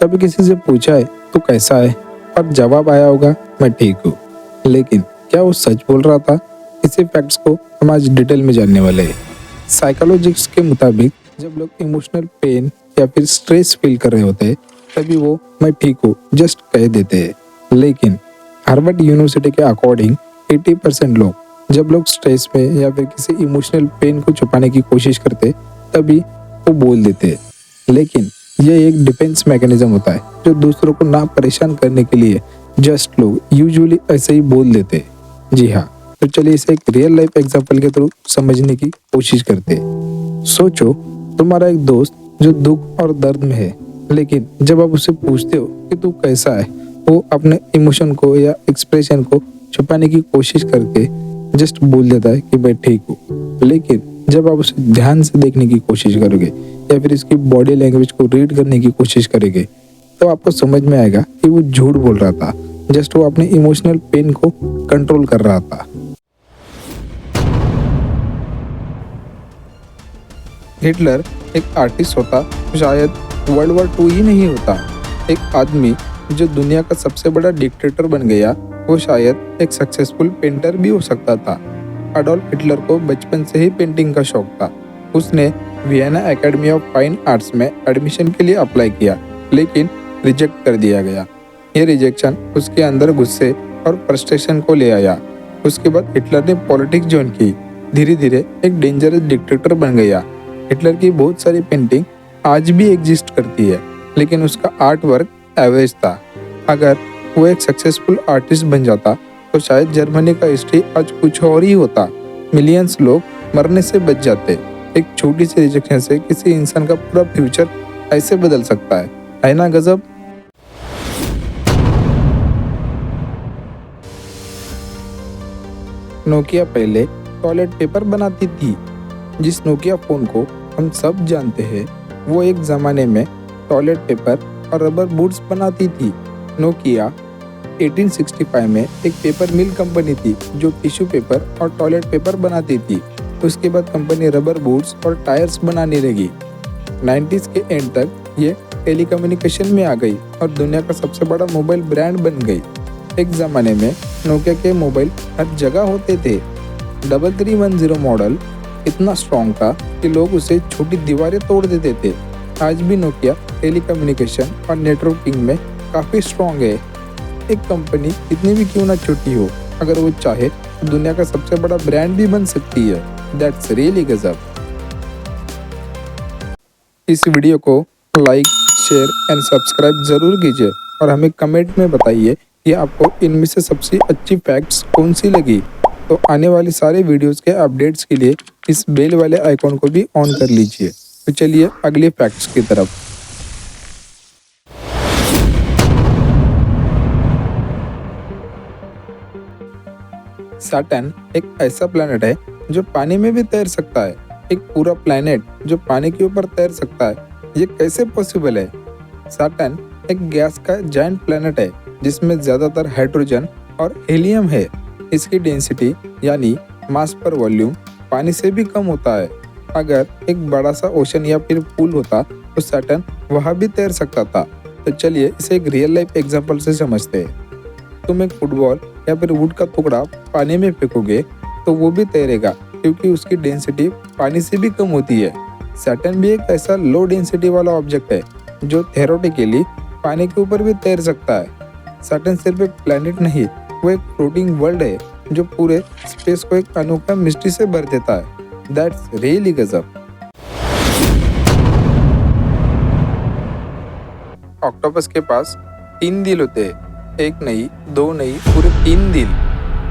कभी किसी से पूछा है तू कैसा है, और जवाब आया होगा मैं ठीक हूँ। लेकिन क्या वो सच बोल रहा था? इसी फैक्ट्स को हम आज डिटेल में जानने वाले हैं। साइकोलॉजिस्ट के मुताबिक जब लोग इमोशनल पेन या फिर स्ट्रेस फील कर रहे होते हैं तभी वो मैं ठीक हूँ जस्ट कह देते हैं। लेकिन हार्वर्ड यूनिवर्सिटी के अकॉर्डिंग 80% लोग जब लोग स्ट्रेस में या फिर किसी इमोशनल पेन को छुपाने की कोशिश करते तभी वो बोल देते हैं। लेकिन यह एक डिफेंस मैकेनिज्म होता है जो दूसरों को ना परेशान करने के लिए जस्ट लोग यूजुअली ऐसे ही बोल देते हैं। जी हाँ, तो चलिए इसे एक रियल लाइफ एग्जांपल के थ्रू समझने की कोशिश करते हैं। सोचो तुम्हारा एक दोस्त जो दुख और दर्द में है, लेकिन जब आप उससे पूछते हो कि तू कैसा है, वो अपने इमोशन को या एक्सप्रेशन को छुपाने की कोशिश करके जस्ट बोल देता है कि मैं ठीक हूँ। लेकिन जब आप उसे ध्यान से देखने की कोशिश करोगे या फिर इसकी बॉडी लैंग्वेज को रीड करने की कोशिश करेंगे तो आपको समझ में आएगा कि वो झूठ बोल रहा था, जस्ट वो अपने इमोशनल पेन को कंट्रोल कर रहा था। हिटलर एक आर्टिस्ट होता तो शायद वर्ल्ड वॉर 2 ही नहीं होता। एक आदमी जो दुनिया का सबसे बड़ा डिक्टेटर बन गया वो शायद एक सक्सेसफुल पेंटर भी हो सकता था। अडोल्फ हिटलर को बचपन से ही पेंटिंग का शौक था। उसने Vienna academy of fine arts में एडमिशन के लिए अप्लाई किया, लेकिन रिजेक्ट कर दिया गया। ये रिजेक्शन उसके अंदर गुस्से और फ्रस्ट्रेशन को ले आया। उसके बाद हिटलर ने पॉलिटिक्स ज्वाइन की। धीरे धीरे एक डेंजरस डिक्टेटर बन गया। हिटलर की बहुत सारी पेंटिंग आज भी एग्जिस्ट करती है, लेकिन उसका आर्ट वर्क एवरेज था। अगर वो एक सक्सेसफुल आर्टिस्ट बन जाता तो शायद जर्मनी का हिस्ट्री आज कुछ और ही होता। मिलियंस लोग मरने से बच जाते। एक छोटी सी रिजेक्शन से किसी इंसान का पूरा फ्यूचर ऐसे बदल सकता है ना गजब। नोकिया पहले टॉयलेट पेपर बनाती थी। जिस नोकिया फोन को हम सब जानते हैं वो एक जमाने में टॉयलेट पेपर और रबर बूट्स बनाती थी। नोकिया 1865 में एक पेपर मिल कंपनी थी जो टिश्यू पेपर और टॉयलेट पेपर बनाती थी। उसके बाद कंपनी रबर बूट्स और टायर्स बनाने लगी। 90s के एंड तक ये टेलीकम्युनिकेशन में आ गई और दुनिया का सबसे बड़ा मोबाइल ब्रांड बन गई। एक ज़माने में नोकिया के मोबाइल हर जगह होते थे। 3310 मॉडल इतना स्ट्रॉन्ग था कि लोग उसे छोटी दीवारें तोड़ देते थे। आज भी नोकिया टेलीकम्युनिकेशन और नेटवर्किंग में काफ़ी स्ट्रॉन्ग है। एक कंपनी कितनी भी क्यों ना छोटी हो, अगर वो चाहे तो दुनिया का सबसे बड़ा ब्रांड भी बन सकती है। दैट्स रियली गजब। इस वीडियो को लाइक, शेयर एंड सब्सक्राइब जरूर कीजिए और हमें कमेंट में बताइए कि आपको इनमें से सबसे अच्छी फैक्ट्स कौन सी लगी। तो आने वाली सारे वीडियोस के अपडेट्स के लिए इस बेल वाले आइकॉन को भी ऑन कर लीजिए। तो चलिए अगले फैक्ट्स की तरफ। सैटर्न एक ऐसा प्लैनेट है जो पानी में भी तैर सकता है। एक पूरा प्लैनेट जो पानी के ऊपर तैर सकता है, ये कैसे पॉसिबल है? सैटर्न एक गैस का जायंट प्लैनेट है जिसमें ज्यादातर हाइड्रोजन और हीलियम है। इसकी डेंसिटी यानी मास पर वॉल्यूम पानी से भी कम होता है। अगर एक बड़ा सा ओशन या फिर पूल होता तो सैटर्न वहाँ भी तैर सकता था। तो चलिए इसे एक रियल लाइफ एग्जांपल से समझते हैं। तुम एक फुटबॉल या फिर वुड का टुकड़ा पानी में फेंकोगे तो वो भी तैरेगा, क्योंकि उसकी डेंसिटी पानी से भी कम होती है। सैटर्न भी एक ऐसा लो डेंसिटी वाला ऑब्जेक्ट है जो थ्योरेटिकली पानी के ऊपर भी तैर सकता है। सैटर्न सिर्फ एक प्लैनेट नहीं, वो एक फ्लोटिंग वर्ल्ड है जो पूरे स्पेस को एक अनोखा मिस्ट्री से भर देता है। दैट्स रियली गजब। ऑक्टोपस के पास 3 दिल होते हैं। एक नहीं, 2 नहीं, पूरे 3 दिल।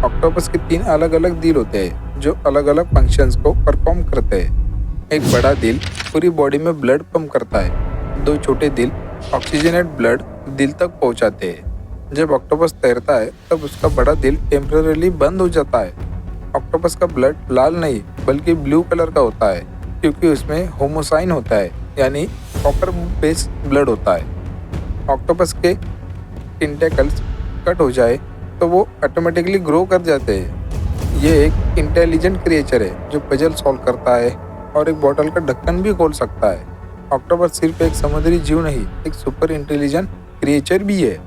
ऑक्टोपस के 3 अलग अलग दिल होते हैं जो अलग अलग फंक्शंस को परफॉर्म करते हैं। एक बड़ा दिल पूरी बॉडी में ब्लड पंप करता है। 2 छोटे दिल ऑक्सीजनेट ब्लड दिल तक पहुंचाते हैं। जब ऑक्टोपस तैरता है तब उसका बड़ा दिल टेम्परेरी बंद हो जाता है। ऑक्टोपस का ब्लड लाल नहीं बल्कि ब्लू कलर का होता है, क्योंकि उसमें होमोसाइन होता है, यानी कॉपर बेस्ड ब्लड होता है। ऑक्टोपस के टेंटेकल्स कट हो जाए तो वो ऑटोमेटिकली ग्रो कर जाते हैं। ये एक इंटेलिजेंट क्रिएचर है जो पजल सॉल्व करता है और एक बोतल का ढक्कन भी खोल सकता है। ऑक्टोपस सिर्फ एक समुद्री जीव नहीं, एक सुपर इंटेलिजेंट क्रिएचर भी है।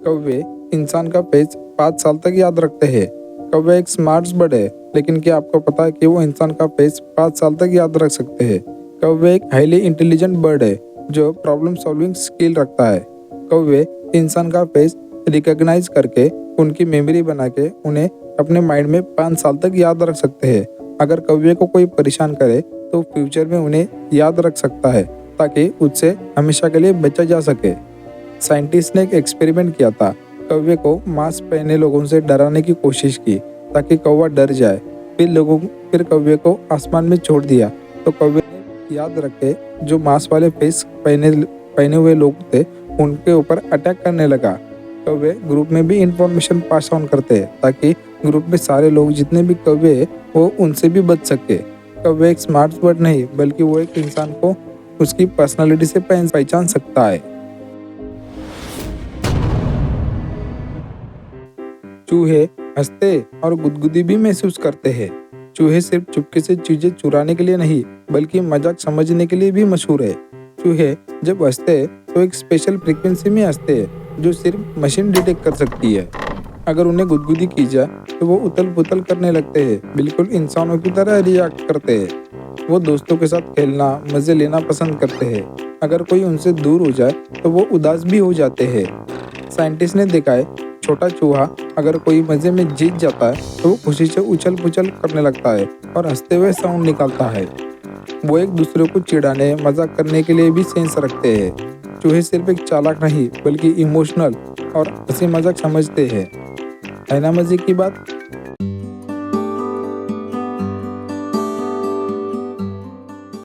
कौवे इंसान का फेस 5 साल तक याद रखते हैं। कौवे एक स्मार्ट बर्ड है, लेकिन क्या आपको पता है कि वो इंसान का फेस 5 साल तक याद रख सकते हैं? कौवे एक हाईली इंटेलिजेंट बर्ड है जो प्रॉब्लम सॉल्विंग स्किल रखता है। कौवे इंसान का फेस रिकॉग्नाइज करके उनकी मेमोरी बना के उन्हें अपने माइंड में 5 साल तक याद रख सकते हैं। अगर कौवे को कोई परेशान करे तो फ्यूचर में उन्हें याद रख सकता है ताकि उससे हमेशा के लिए बचा जा सके। साइंटिस्ट ने एक एक्सपेरिमेंट किया था। कौवे को मास्क पहने लोगों से डराने की कोशिश की ताकि कौवा डर जाए। फिर कौवे को आसमान में छोड़ दिया तो कौवे ने याद रखे जो मास्क वाले फेस पहने हुए लोग थे उनके ऊपर अटैक करने लगा। कौवे ग्रुप में भी इंफॉर्मेशन पास ऑन करते हैं ताकि ग्रुप में सारे लोग जितने भी कौवे हैं वो उनसे भी बच सके। कौवे एक स्मार्ट बर्ड नहीं बल्कि वो एक इंसान को उसकी पर्सनालिटी से पहचान सकता है। चूहे हंसते और गुदगुदी भी महसूस करते हैं। चूहे सिर्फ चुपके से चीजें चुराने के लिए नहीं बल्कि मजाक समझने के लिए भी मशहूर है। चूहे जब हंसते हैं तो एक स्पेशल फ्रीक्वेंसी में हंसते हैं जो सिर्फ मशीन डिटेक्ट कर सकती है। अगर उन्हें गुदगुदी की जाए तो वो उथल पुथल करने लगते हैं, बिल्कुल इंसानों की तरह रिएक्ट करते हैं। वो दोस्तों के साथ खेलना मजे लेना पसंद करते हैं। अगर कोई उनसे दूर हो जाए तो वो उदास भी हो जाते हैं। साइंटिस्ट ने देखा है छोटा चूहा अगर कोई मजे में जीत जाता है तो वो खुशी से उछल पुछल करने लगता है और हंसते हुए साउंड निकालता है। वो एक दूसरे को चिढ़ाने मजाक करने के लिए भी सेंस रखते हैं। चूहे सिर्फ एक चालाक नहीं बल्कि इमोशनल और हंसी मजाक समझते हैं। है ना मजे की बात।